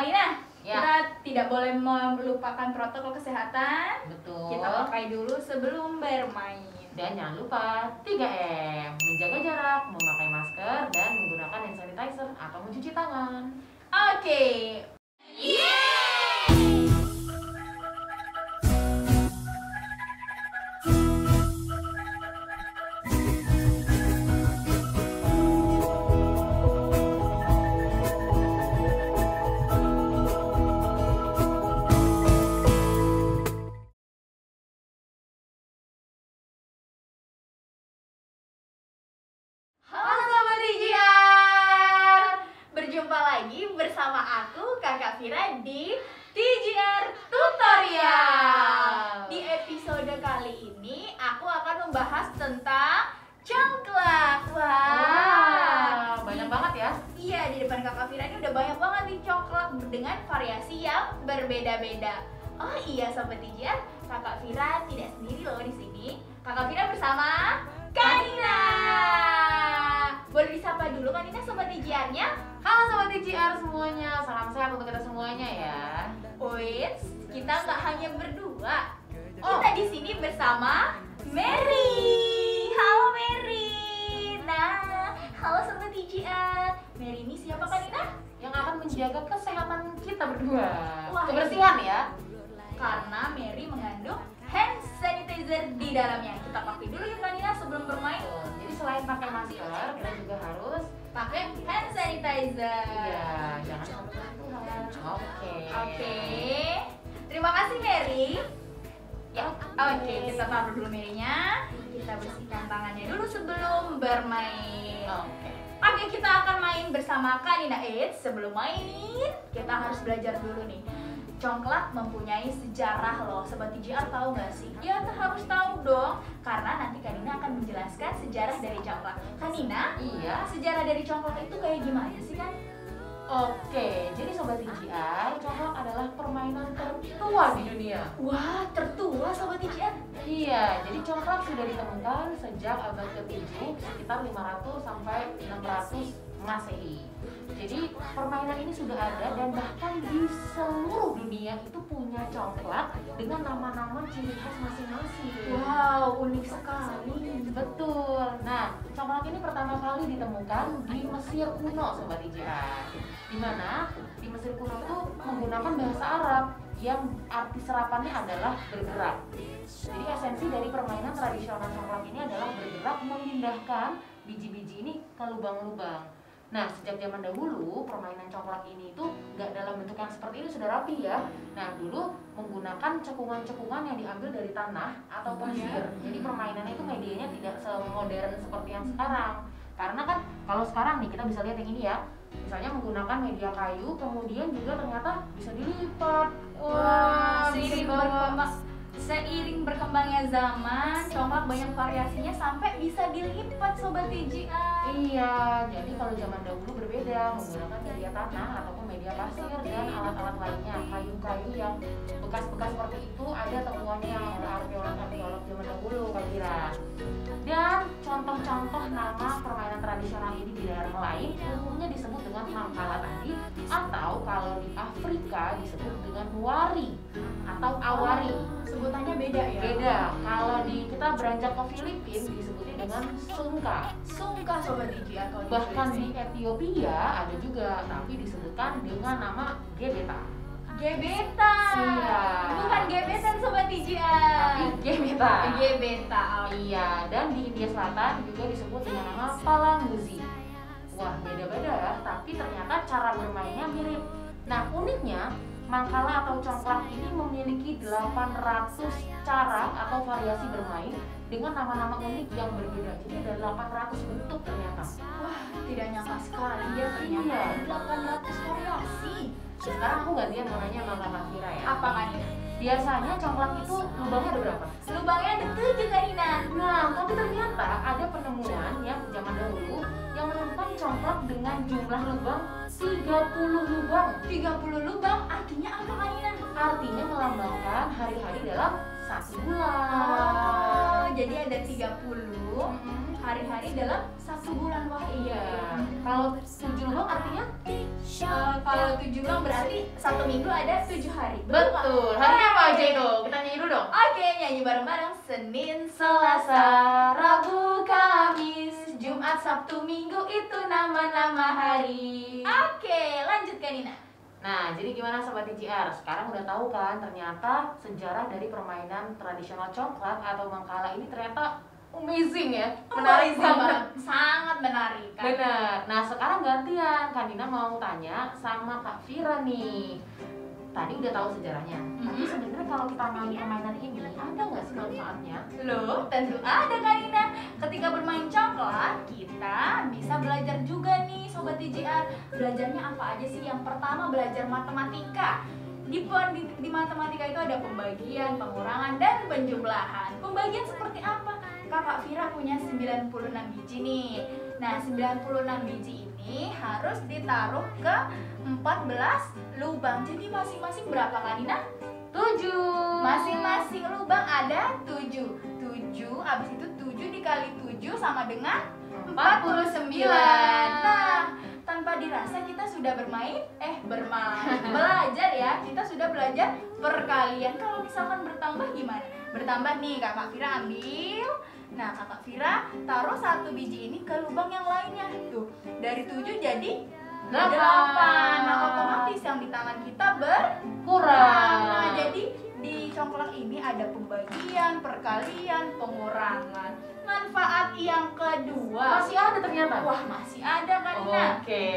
Nina, Ya. kita tidak boleh melupakan protokol kesehatan. Betul. Kita pakai dulu sebelum bermain. Dan jangan lupa 3M, menjaga jarak, memakai masker, dan menggunakan hand sanitizer atau mencuci tangan. Oke. Halo Sobat TGR, berjumpa lagi bersama aku Kakak Vira di TGR Tutorial. Di episode kali ini aku akan membahas tentang congklak. Wah, banyak banget ya. Iya, di depan Kakak Vira ini udah banyak banget nih congklak dengan variasi yang berbeda-beda. Oh iya Sobat TGR, Kakak Vira tidak sendiri loh di sini. Kakak Vira bersama Kanina. Boleh disapa dulu Kanina Sobat TGR-nya? Halo Sobat TGR semuanya, salam sehat untuk kita semuanya ya. Wait, kita nggak hanya berdua. Oh. Kita di sini bersama Mary. Halo Mary. Nah, halo Sobat TGR. Mary ini siapa Kanina? Yang akan menjaga kesehatan kita berdua. Wah, Kebersihan ya. Karena Mary mengandung hand sanitizer di dalamnya. Kita pakai dulu yuk Kanina sebelum bermain. Betul. Jadi selain pakai masker, kita juga harus Pakai hand sanitizer. iya, jangan sampai bersentuhan. Oke. Terima kasih Mary. Ya, Oke, kita taruh dulu Mary-nya. Kita bersihkan tangannya dulu sebelum bermain. Oke. Oke, kita akan main bersama Kanina. Sebelum main, kita harus belajar dulu nih. Congklak mempunyai sejarah loh. Sobat TGR tahu nggak sih? Ya, harus tahu dong. Karena nanti Kanina akan menjelaskan sejarah dari congklak. Kanina, Iya. sejarah dari congklak itu kayak gimana sih kan? Oke, jadi Sobat TGR, congklak adalah permainan tertua di dunia. Wah, tertua Sobat TGR. Iya, jadi congklak sudah ditemukan sejak abad ke-7 sekitar 500 sampai 600 Masehi. Jadi permainan ini sudah ada dan bahkan di seluruh dunia itu punya congklak dengan nama-nama ciri khas masing-masing. Wow, unik sekali. Betul. Nah, congklak ini pertama kali ditemukan di Mesir kuno, Sobat IJA. Di mana di Mesir kuno itu menggunakan bahasa Arab yang arti serapannya adalah bergerak. Jadi esensi dari permainan tradisional congklak ini adalah bergerak memindahkan biji-biji ini ke lubang-lubang. Nah, sejak zaman dahulu permainan congklak ini itu nggak dalam bentuk yang seperti ini, sudah rapi ya. Nah, dulu menggunakan cekungan-cekungan yang diambil dari tanah atau pasir. Jadi permainannya itu medianya tidak semodern seperti yang sekarang. Karena kan kalau sekarang nih kita bisa lihat yang ini ya. Misalnya menggunakan media kayu, kemudian juga ternyata bisa dilipat. Wah, bisa seiring berkembangnya zaman, congklak banyak variasinya sampai bisa dilipat Sobat TGR. Iya, jadi kalau zaman dahulu berbeda, menggunakan media tanah ataupun media pasir dan alat-alat lainnya, kayu-kayu yang bekas-bekas seperti itu ada temuannya oleh arkeolog zaman dahulu, Kak Kira. Dan contoh-contoh nama permainan tradisional ini di daerah lain umumnya disebut dengan mangkala tadi, atau kalau di Afrika disebut dengan wari atau awari. Sebutannya beda ya? Beda. Kalau di kita beranjak ke Filipina disebutnya dengan sungka. Sungka Sobat TGR kalau Bahkan di Filipina. Ethiopia ada juga, tapi disebutkan dengan nama gebeta. Gebetan. Iya. Bukan gebetan Sobat TGR. Tapi gebeta. Gebeta. Iya, dan di India Selatan juga disebut dengan nama palanguzi. Wah, beda-beda ya, tapi ternyata cara bermainnya mirip. Nah, uniknya mangkala atau congklak ini memiliki 800 cara atau variasi bermain dengan nama-nama unik yang berbeda. Jadi ada 800 bentuk ternyata. Wah, tidak nyangka sekali ya ternyata Iya. 800 variasi. Sekarang aku gantian mau nanya sama Kak Kira ya. Apa Kanina? Biasanya congklak itu lubangnya ada berapa? Lubangnya ada 7 Kanina. Nah, tapi ternyata ada penemuan yang zaman dahulu yang menemukan congklak dengan jumlah lubang 30 lubang. 30 lubang artinya apa Kanina? Artinya melambangkan hari-hari dalam 1 bulan. Oh, jadi ada 30 hari-hari dalam 1 bulan. Wah iya. Kalau 7 lubang artinya? Kalau 7 lubang berarti 1 minggu ada 7 hari. Betul. Harinya apa aja itu? Kita nyanyi dulu dong. Oke, nyanyi bareng-bareng. Senin, Selasa, Rabu, Kamis, Jumat, Sabtu, Minggu itu nama-nama hari. Oke, lanjut Kak Nina. Nah, jadi gimana Sobat TJR? Sekarang udah tahu kan ternyata sejarah dari permainan tradisional congklak atau mangkala ini ternyata amazing ya, menarik banget. Sangat menarik kan? Bener. Nah, sekarang gantian, Kak Dina mau tanya sama Kak Fira nih. Tadi udah tahu sejarahnya, tapi sebenarnya kalau kita main permainan ini ada nggak sih manfaatnya? Loh, tentu ada Kak Nina. Ketika bermain congklak, kita bisa belajar juga nih Sobat TJR. Belajarnya apa aja sih? Yang pertama belajar matematika. Di matematika itu ada pembagian, pengurangan, dan penjumlahan. Pembagian seperti apa? Kakak Fira punya 96 biji nih. Nah, 96 biji ini harus ditaruh ke 14 lubang. Jadi masing-masing berapa Kak Nina? 7. Masing-masing lubang ada 7. 7, habis itu 7 dikali 7 sama dengan 49. Nah, tanpa dirasa kita sudah bermain. Belajar ya. Kita sudah belajar perkalian. Kalau misalkan bertambah gimana? Bertambah nih, Kakak Fira ambil. Nah, Kakak Fira taruh 1 biji ini ke lubang yang lainnya. Tuh, dari 7 jadi 8. Nah, otomatis yang di tangan kita berkurang. Nah, jadi di congklak ini ada pembagian, perkalian, pengurangan. Manfaat yang kedua, Masih ada ternyata. wah masih ada Kak Nina. Oke.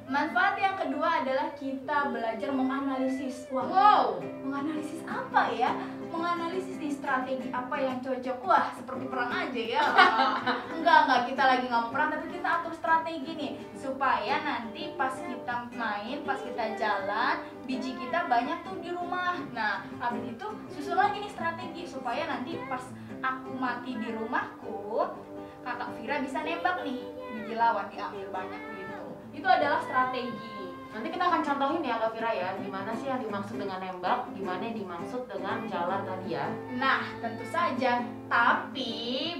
Manfaat yang kedua adalah kita belajar menganalisis. Wah, Wow. menganalisis apa ya? Menganalisis nih strategi apa yang cocok. Wah, seperti perang aja ya. Enggak, kita lagi nggak perang, tapi kita atur strategi nih supaya nanti pas kita main, pas kita jalan, biji kita banyak tuh di rumah. Nah, habis itu susun lagi nih strategi supaya nanti pas aku mati di rumahku, Kakak Fira bisa nembak nih biji lawan, diambil banyak gitu. Itu adalah strategi. Nanti kita akan contohin ya Kak Fira ya, gimana sih yang dimaksud dengan nembak, gimana yang dimaksud dengan jalan tadi ya. Nah, tentu saja. Tapi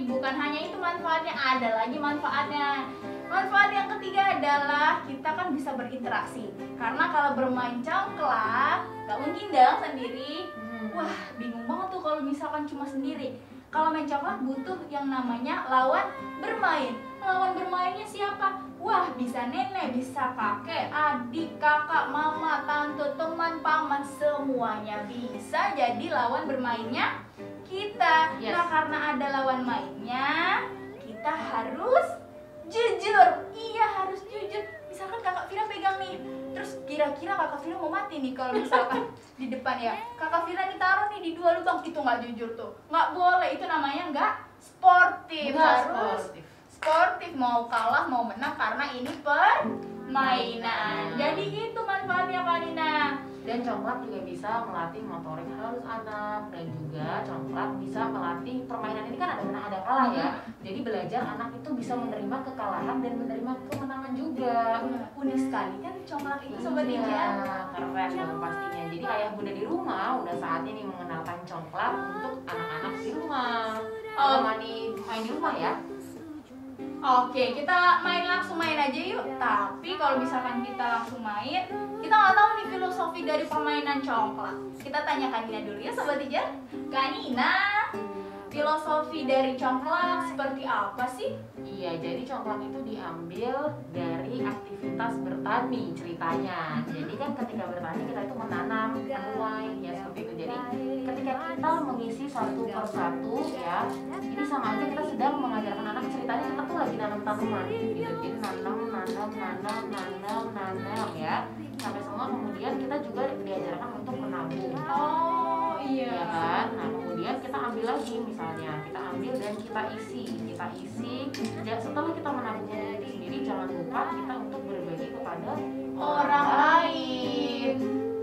bukan hanya itu manfaatnya, ada lagi manfaatnya. Manfaat yang ketiga adalah kita kan bisa berinteraksi. Karena kalau bermain congklak, gak mungkin dong sendiri. Wah, bingung banget tuh kalau misalkan cuma sendiri. Kalau main congklak butuh yang namanya lawan bermain. Lawan bermainnya siapa? Wah, bisa nenek, bisa kakek, adik, kakak, mama, tante, teman, paman, semuanya bisa jadi lawan bermainnya kita. Yes. Nah, karena ada lawan mainnya, kita harus jujur. Iya, harus jujur. Misalkan Kakak Fira pegang nih, terus kira-kira Kakak Fira mau mati nih kalau misalkan di depan ya. Kakak Fira nih taruh nih di 2 lubang, itu nggak jujur tuh. Nggak boleh, itu namanya nggak sportif. Harus sportif, mau kalah mau menang karena ini permainan. Jadi itu manfaatnya Kak Nina. Dan congklak juga bisa melatih motorik halus anak, dan juga congklak bisa melatih permainan ini kan ada menang ada kalah ya. Jadi belajar anak itu bisa menerima kekalahan dan menerima kemenangan juga. Unik sekali kan congklak itu Sobat Iya, TJR. keren dong pastinya. Jadi ayah bunda di rumah udah saatnya nih mengenalkan congklak untuk anak-anak di rumah. Main di rumah ya. Oke, kita langsung main aja yuk. Tapi kalau misalkan kita langsung main, kita nggak tahu nih filosofi dari permainan congklak. Kita tanya Kak Nina dulu ya Sobat TJR. Kak Nina, filosofi dari congklak seperti apa sih? Iya, jadi congklak itu diambil dari aktivitas bertani ceritanya. Jadi kan ketika bertani kita itu menanam, menuai, ya seperti itu. Jadi ketika kita mengisi satu persatu ya, ini sama aja kita sedang mengajarkan anak ceritanya kita tuh lagi nanam tanaman gitu. Jadi nanam ya. Sampai semua kemudian kita juga diajarkan untuk menabung. Oh Ya kan? Nah kemudian kita ambil lagi misalnya, kita ambil dan kita isi. Ya, setelah kita menabungnya sendiri, jangan lupa kita untuk berbagi kepada orang lain.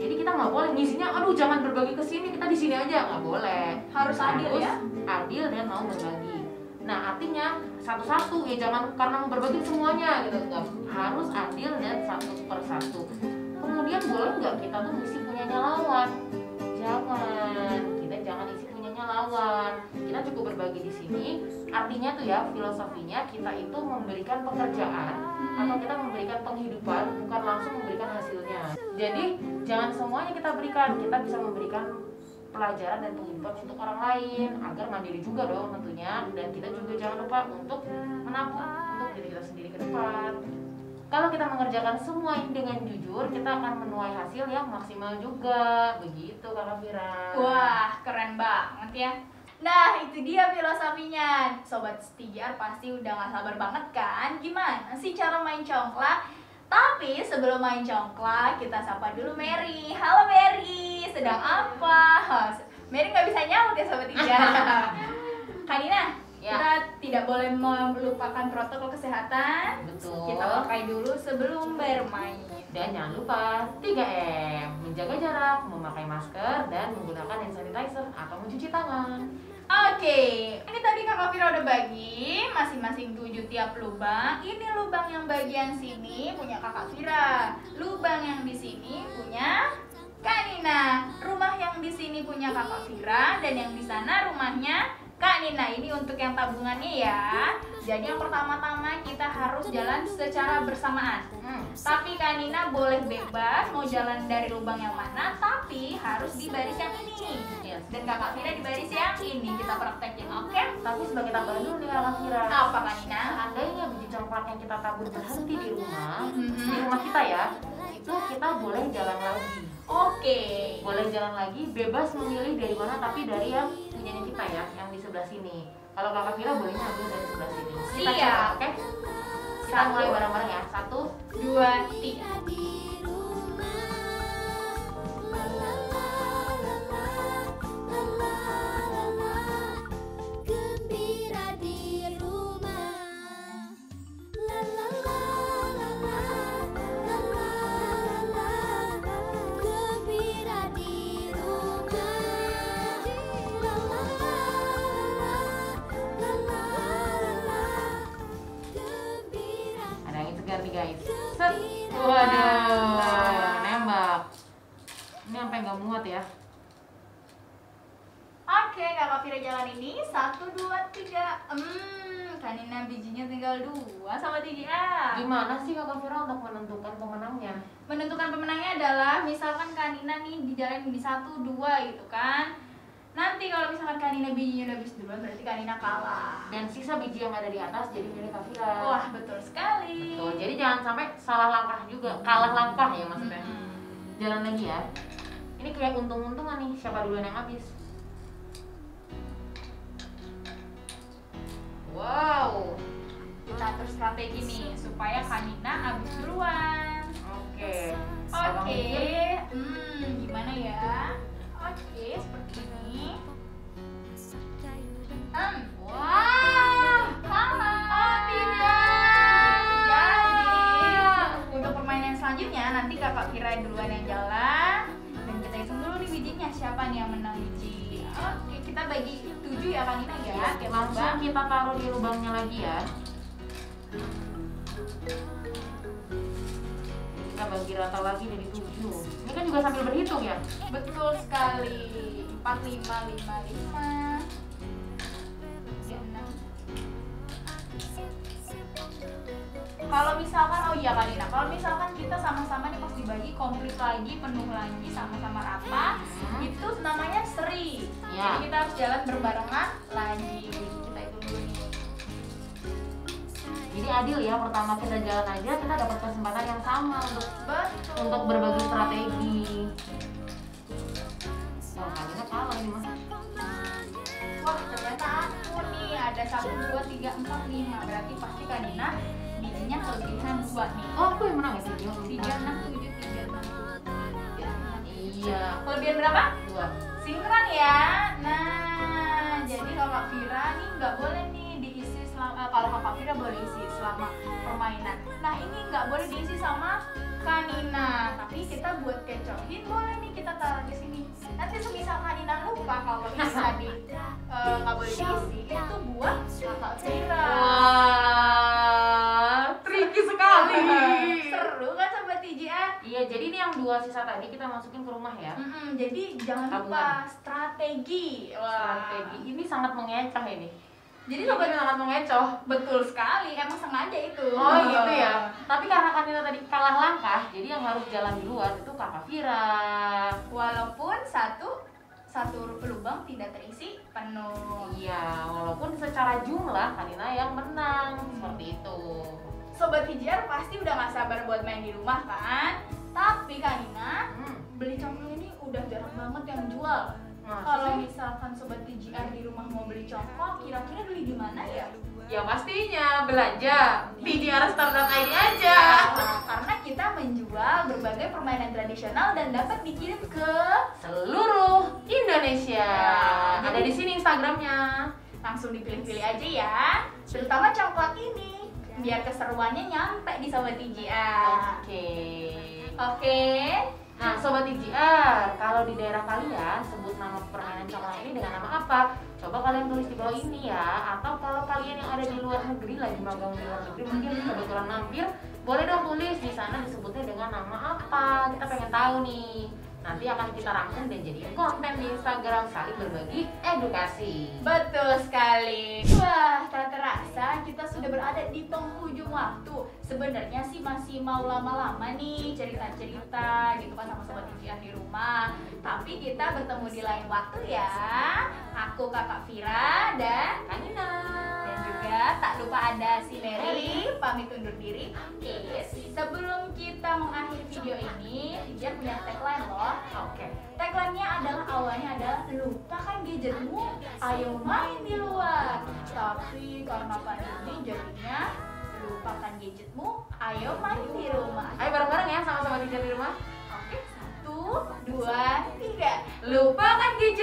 Jadi kita nggak boleh ngisinya, aduh jangan berbagi ke sini, kita di sini aja, nggak boleh. Harus adil ya. Adil dan mau berbagi. Nah artinya satu-satu ya, jangan karena mau berbagi semuanya gitu, nggak, harus adil dan satu persatu. Kemudian boleh nggak kita tuh ngisi punyanya lawan? Jangan, kita jangan isi punyanya lawan. Kita cukup berbagi di sini, artinya tuh ya, filosofinya kita itu memberikan pekerjaan atau kita memberikan penghidupan, bukan langsung memberikan hasilnya. Jadi jangan semuanya kita berikan, kita bisa memberikan pelajaran dan penghidupan untuk orang lain agar mandiri juga dong tentunya. Dan kita juga jangan lupa untuk menabung untuk diri kita sendiri ke depan. Kalau kita mengerjakan semua ini dengan jujur, kita akan menuai hasil yang maksimal juga. Begitu Kakak Fira. Wah, keren banget ya. Nah, itu dia filosofinya. Sobat TJR pasti udah gak sabar banget kan? Gimana sih cara main congklak? Tapi sebelum main congklak, kita sapa dulu Mary. Halo Mary, sedang apa? Mary gak bisa nyaut ya Sobat TJR. Kanina, Ya. kita tidak boleh melupakan protokol kesehatan. Betul. Kita pakai dulu sebelum bermain. Dan jangan lupa 3M, menjaga jarak, memakai masker, dan menggunakan hand sanitizer atau mencuci tangan. Oke, ini tadi Kakak Fira udah bagi masing-masing 7 tiap lubang. Ini lubang yang bagian sini punya Kakak Fira. Lubang yang di sini punya Kak Nina. Rumah yang di sini punya Kakak Fira dan yang di sana rumahnya Kak Nina. Ini untuk yang tabungannya ya. Jadi yang pertama-tama kita harus jalan secara bersamaan. Tapi Kak Nina boleh bebas mau jalan dari lubang yang mana, tapi harus di baris yang ini. Yes. Dan Kakak Fira di baris yang ini. Kita praktekin, oke? Tapi sebagai tambahan dulu nih Kakak Fira. Apa Kak Nina? Seandainya biji congklak yang kita tabur berhenti di rumah kita ya, itu kita boleh jalan lagi. Oke. Boleh jalan lagi, bebas memilih dari mana, tapi dari yang punyanya kita ya, yang di sebelah sini. Kalau Kakak Fira bolehnya ambil dari sebelah sini. Kita Siap. coba, oke? Kita Satu. mulai bareng-bareng ya. 1, 2, 3. Gembira di rumah. La la la la la. La la la la. Gembira di rumah. La la la la. La la la. Gembira. ada angin segar nih guys. Set. Waduh, nembak. Ini sampai nggak muat ya. Oke, Kakak Fira jalan ini 1, 2, 3. Kak Nina bijinya tinggal 2 sama 3. Gimana sih Kakak Fira untuk menentukan pemenangnya? Menentukan pemenangnya adalah misalkan Kak Nina nih di jalan ini 1, 2 gitu kan. Nanti kalau misalkan Kak Nina bijinya udah habis duluan berarti Kak Nina kalah. Dan sisa biji yang ada di atas jadi milik Kak Fira. Wah, betul sekali. Betul. Jadi jangan sampai salah langkah juga, kalah langkah ya maksudnya. Mm-mm. Jalan lagi ya. Ini kayak untung-untungan nih, siapa duluan yang habis? Wow. Kita atur strategi nih supaya Kak Nina habis duluan. Oke. Oke, gimana ya? Oke, seperti ini. Wah, kalah. Oh tidak. Jadi untuk permainan selanjutnya nanti Kakak Fira duluan yang jalan dan kita hitung dulu nih bijinya siapa nih yang menang biji. Oke, kita bagi 7 ya Kak Nina ya. Oke, Langsung kita taruh di lubangnya lagi ya. Kita bagi rata lagi jadi 7. Ini kan juga sambil berhitung ya. Betul sekali. 4, 5, 5, 5. 6. Kalau misalkan, oh iya Kak Dina, kalau misalkan kita sama-sama nih pas dibagi komplit lagi, penuh lagi, sama-sama rata, itu namanya seri. Ya. Jadi kita harus jalan berbarengan lagi. Kita itu dulu nih. Jadi adil ya, pertama kita jalan aja kita dapat kesempatan yang sama Betul. untuk berbagi strategi. Wah, kalian kalah ini mas. Wah, ternyata aku nih ada 1, 2, 3, 4, 5. Berarti pasti Kak Dina bijinya kelebihan 2 nih. Oh, aku yang menang ya sih? 3, 6, 7, 3, 6. Iya. Kelebihan berapa? 2. Sinkron ya. Nah, jadi kalau Kak Fira nih nggak boleh nih diisi selama kalau Kak Fira boleh isi selama permainan. Nah, ini nggak boleh diisi sama Kak Nina. Tapi kita buat kecohin boleh nih kita taruh di sini. Nanti semisal Kak Nina lupa kalau ini tadi nggak boleh diisi, itu buat Kak Fira. Wah, tricky sekali. Seru kan Sobat TJR? Iya, jadi ini yang 2 sisa tadi kita masukin ke rumah ya. Jadi jangan lupa Tabungan. strategi. Wah. Strategi ini sangat mengecah ini. Jadi Sobat sobat, sangat mengecoh. betul sekali, emang sengaja itu. Oh gitu ya. Tapi karena Kanina tadi kalah langkah, jadi yang harus jalan duluan itu Kakak Vira. Walaupun satu lubang tidak terisi penuh. Iya, walaupun secara jumlah Kanina yang menang seperti itu. Sobat TJR pasti udah gak sabar buat main di rumah kan? Tapi Kanina, beli congklak ini udah jarang banget yang jual. Kalau misalkan sobat TJR di rumah mau beli congklak, kira-kira beli di mana ya? Ya pastinya belanja di tjrstore.id aja. Karena kita menjual berbagai permainan tradisional dan dapat dikirim ke Seluruh Indonesia. Ya, Ada di sini Instagramnya. langsung dipilih-pilih aja ya. Terutama congklak ini, biar keseruannya nyampe di sobat TJR. Oke. Oke. Nah, Sobat TJR, kalau di daerah kalian sebut nama permainan congklak ini dengan nama apa? Coba kalian tulis di bawah ini ya. Atau kalau kalian yang ada di luar negeri, lagi magang di luar negeri, mungkin kebetulan mampir, boleh dong tulis di sana disebutnya dengan nama apa. Kita pengen tahu nih. Nanti akan kita rangkum dan jadikan konten di Instagram saling berbagi edukasi. Betul sekali. Wah, tak terasa kita sudah berada di penghujung waktu. Sebenarnya sih masih mau lama-lama nih cerita-cerita gitu kan sama sobat TJR di rumah. Tapi kita bertemu di lain waktu ya. Aku Kakak Vira dan Kanina. dan juga tak lupa ada si Mary pamit undur diri. Sebelum kita mengakhiri video ini, TJR punya tagline loh. Oke. Tagline-nya awalnya adalah lupakan gadgetmu, ayo main di luar. Tapi karena pandemi jadinya lupakan gadgetmu, ayo main di rumah. Ayo bareng-bareng ya sama Sobat TJR di rumah. Oke, 1, 2, 3. Lupakan gadget.